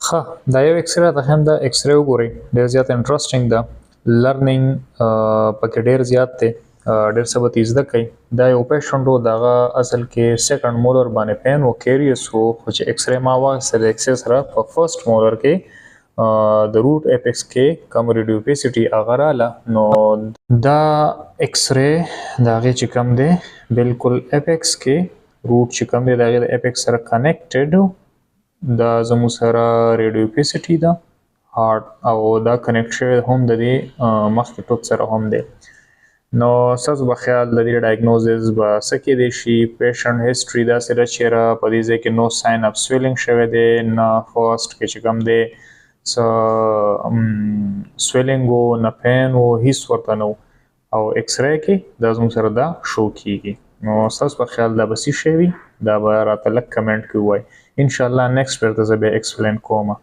ښه دا یو ایکسره ده هم دا ایکسره وګورئ ډېر زیات انټرسټینګ ده لرنینګ پکې ډېر زیات دی ډېر څه به ترې زده کوئ دا یو پیشنټ و د هغه اصل کې سیکنډ مولر باندې پین و کیریس و خو چې ایکسره ما واخیسته د ایکسرې سره په فرسټ مولر کې د روټ اپیکس کې کم ریډیوپیسټي هغه راله نو دا ایکسرې د هغې چې کم دی بالکل اپیکس کې روټ چې کم دی د هغې د اپیکس سره کنیکټډ دا زموږ سره ریډیوپیسټي ده هارت او دا کنیکټ شوی هم د دې مخکې ټوپ سره هم دی نو ستاسو به خیال د دې ډایګنوزس به څه کیدی شي پیشنټ هسټري داسې ده چېرې په دې ځای کې نو ساین اف سویلینګ شوی دی نه فرسټ کې چې کوم دی څه سویلینګ و نه پین و هیڅ ورته نه او ایکسرې کې دا زموږ سره دا شو کیږي نو ستاسو په خیال دا به څه شی وي دا به راته لږ کمنټ کې ووایي انشاءالله نیکسټ ورته زه بیا ایکسپلین کوم